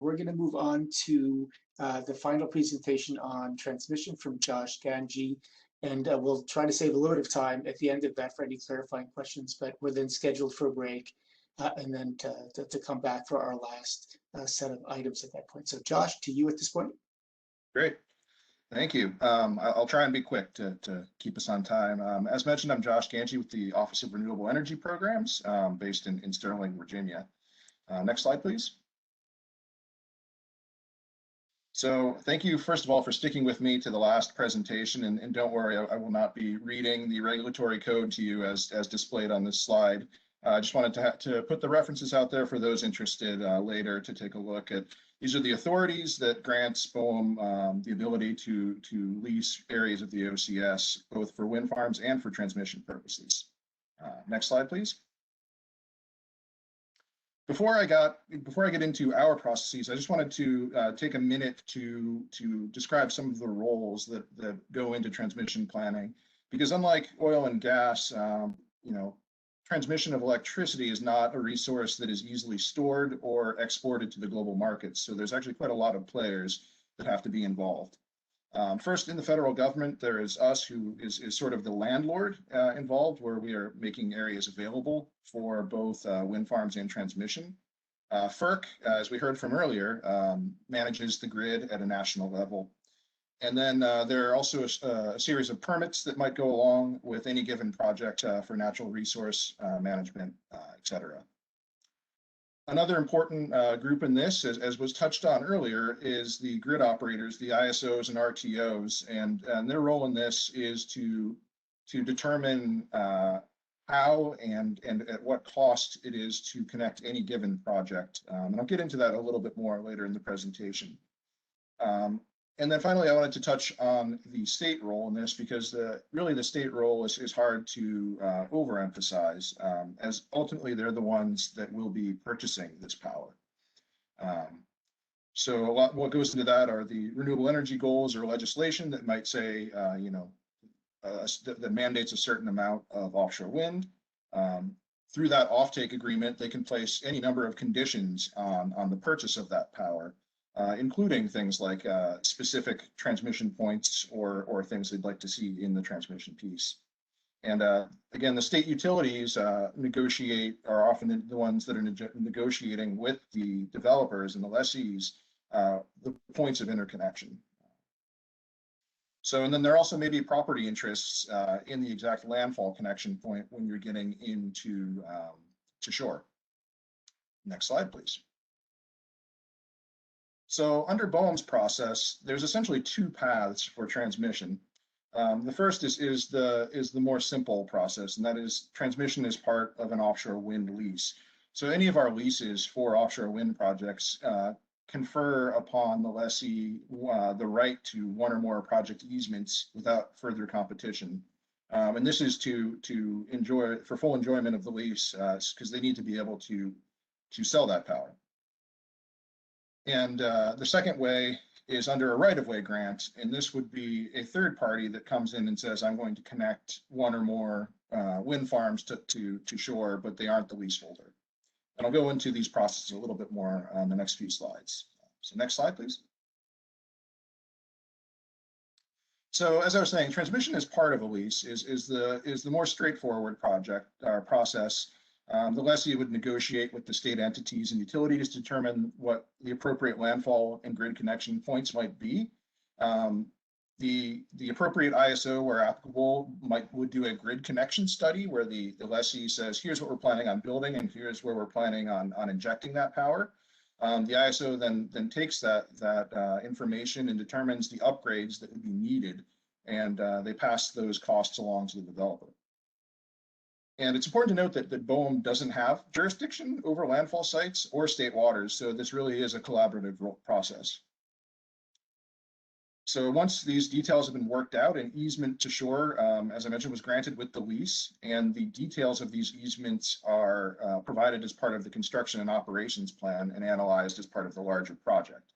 we're going to move on to the final presentation on transmission from Josh Ganji. And we'll try to save a little bit of time at the end of that for any clarifying questions, but we're then scheduled for a break and then to come back for our last set of items at that point. So Josh, to you at this point. Great. Thank you. I'll try and be quick to keep us on time. As mentioned, I'm Josh Ganji with the Office of Renewable Energy Programs based in Sterling, Virginia. Next slide, please. So thank you, first of all, for sticking with me to the last presentation. And don't worry, I will not be reading the regulatory code to you as displayed on this slide. I just wanted to put the references out there for those interested later to take a look at. These are the authorities that grants BOEM the ability to lease areas of the OCS, both for wind farms and for transmission purposes. Next slide, please. Before I get into our processes, I just wanted to take a minute to describe some of the roles that go into transmission planning, because unlike oil and gas, transmission of electricity is not a resource that is easily stored or exported to the global markets. So there's actually quite a lot of players that have to be involved. First, in the federal government, there is us, who is sort of the landlord involved, where we are making areas available for both wind farms and transmission. FERC, as we heard from earlier, manages the grid at a national level. And then there are also a series of permits that might go along with any given project for natural resource management, et cetera. Another important group in this, as was touched on earlier, is the grid operators, the ISOs and RTOs, and their role in this is to determine how and at what cost it is to connect any given project. And I'll get into that a little bit more later in the presentation. And then finally, I wanted to touch on the state role in this, because really the state role is hard to overemphasize, as ultimately they're the ones that will be purchasing this power. So what goes into that are the renewable energy goals or legislation that might say, that mandates a certain amount of offshore wind. Through that offtake agreement, they can place any number of conditions on the purchase of that power, including things like specific transmission points or things they'd like to see in the transmission piece. And again, the state utilities are often the ones that are negotiating with the developers and the lessees the points of interconnection. So, and then there also may be property interests in the exact landfall connection point when you're getting into to shore. Next slide, please. So under BOEM's process, there's essentially two paths for transmission. The first is the more simple process, and that is transmission as part of an offshore wind lease. So any of our leases for offshore wind projects confer upon the lessee the right to one or more project easements without further competition. And this is to enjoy, for full enjoyment of the lease, because they need to be able to sell that power. And the second way is under a right-of-way grant, and this would be a third party that comes in and says, I'm going to connect one or more wind farms to shore, but they aren't the leaseholder. And I'll go into these processes a little bit more on the next few slides. So next slide, please. So as I was saying, transmission as part of a lease is the more straightforward process. The lessee would negotiate with the state entities and utilities to determine what the appropriate landfall and grid connection points might be. The appropriate ISO, where applicable, would do a grid connection study where the lessee says, here's what we're planning on building and here's where we're planning on injecting that power. The ISO then takes that information and determines the upgrades that would be needed, and they pass those costs along to the developer. And it's important to note that BOEM doesn't have jurisdiction over landfall sites or state waters, so this really is a collaborative process. So once these details have been worked out, an easement to shore, as I mentioned, was granted with the lease, and the details of these easements are provided as part of the construction and operations plan and analyzed as part of the larger project.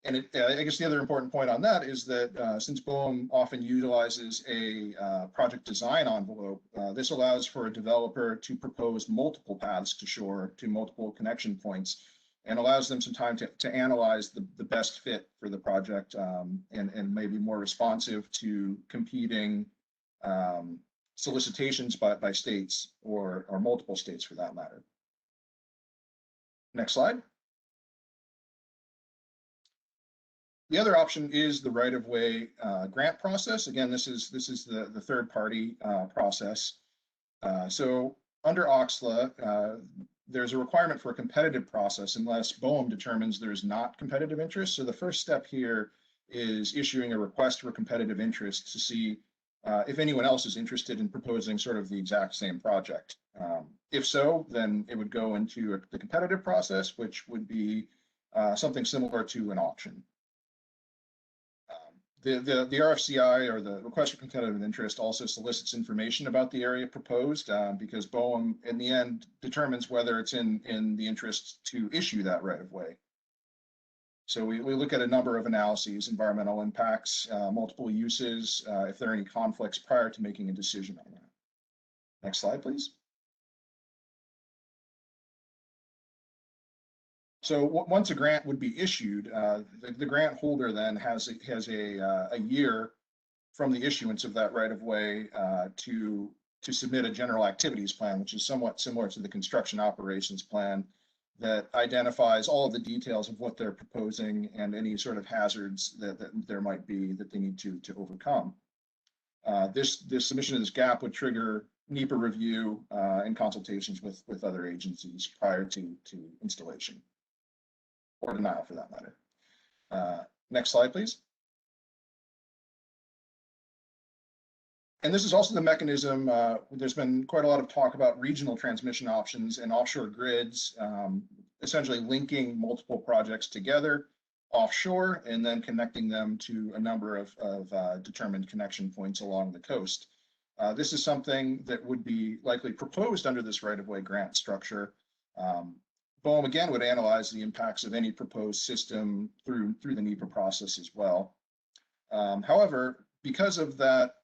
And I guess the other important point on that is that since BOEM often utilizes a project design envelope, this allows for a developer to propose multiple paths to shore to multiple connection points and allows them some time to analyze the best fit for the project, and maybe more responsive to competing solicitations by states or multiple states for that matter. Next slide. The other option is the right-of-way grant process. Again, this is the third-party process. So under OXLA, there's a requirement for a competitive process unless BOEM determines there's not competitive interest. So the first step here is issuing a request for competitive interest to see if anyone else is interested in proposing sort of the exact same project. If so, then it would go into the competitive process, which would be something similar to an auction. The RFCI, or the request for competitive interest, also solicits information about the area proposed, because BOEM in the end determines whether it's in the interest to issue that right of way. So we look at a number of analyses: environmental impacts, multiple uses, if there are any conflicts prior to making a decision on that. Next slide, please. So once a grant would be issued, the grant holder then has a year from the issuance of that right of way to submit a general activities plan, which is somewhat similar to the construction operations plan, that identifies all of the details of what they're proposing and any sort of hazards that there might be that they need to overcome. This submission of this gap would trigger NEPA review and consultations with other agencies prior to installation, or denial for that matter. Next slide, please. And this is also the mechanism. There's been quite a lot of talk about regional transmission options and offshore grids, essentially linking multiple projects together offshore and then connecting them to a number of determined connection points along the coast. This is something that would be likely proposed under this right-of-way grant structure. BOEM again would analyze the impacts of any proposed system through the NEPA process as well. However, because of that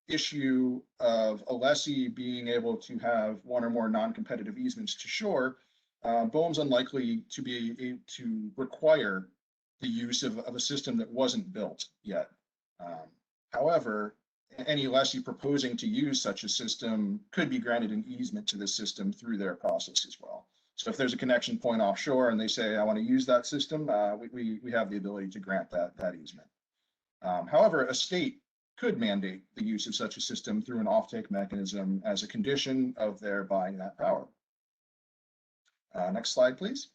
issue of a lessee being able to have one or more non-competitive easements to shore, BOEM's unlikely to be able to require the use of a system that wasn't built yet. However, any lessee proposing to use such a system could be granted an easement to the system through their process as well. So if there's a connection point offshore and they say, I want to use that system, we have the ability to grant that easement. However, a state could mandate the use of such a system through an offtake mechanism as a condition of their buying that power. Next slide, please.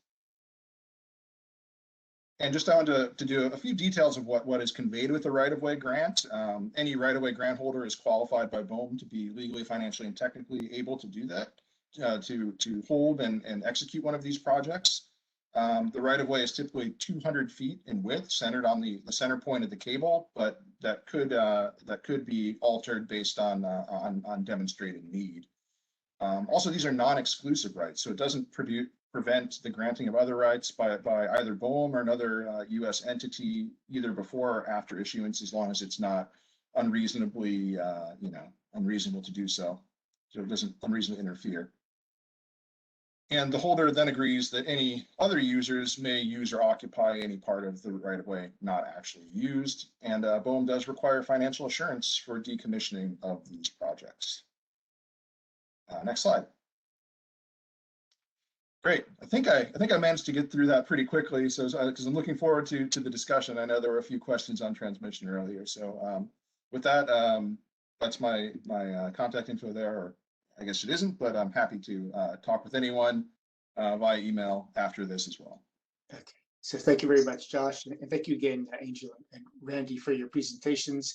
And just I want to do a few details of what is conveyed with a right-of-way grant. Any right-of-way grant holder is qualified by BOEM to be legally, financially, and technically able to do that, to hold and execute one of these projects. The right-of-way is typically 200 feet in width, centered on the center point of the cable, but that could be altered based on demonstrated need. Also, these are non-exclusive rights, so it doesn't prevent the granting of other rights by either BOEM or another U.S. entity, either before or after issuance, as long as it's not unreasonably, unreasonable to do so. So it doesn't unreasonably interfere. And the holder then agrees that any other users may use or occupy any part of the right-of-way not actually used. And BOEM does require financial assurance for decommissioning of these projects. Next slide. Great. I think I managed to get through that pretty quickly. So because I'm looking forward to the discussion. I know there were a few questions on transmission earlier. So with that, that's my contact info there. Or I guess it isn't, but I'm happy to talk with anyone via email after this as well. Okay, so thank you very much, Josh, and thank you again, Angel and Randy, for your presentations.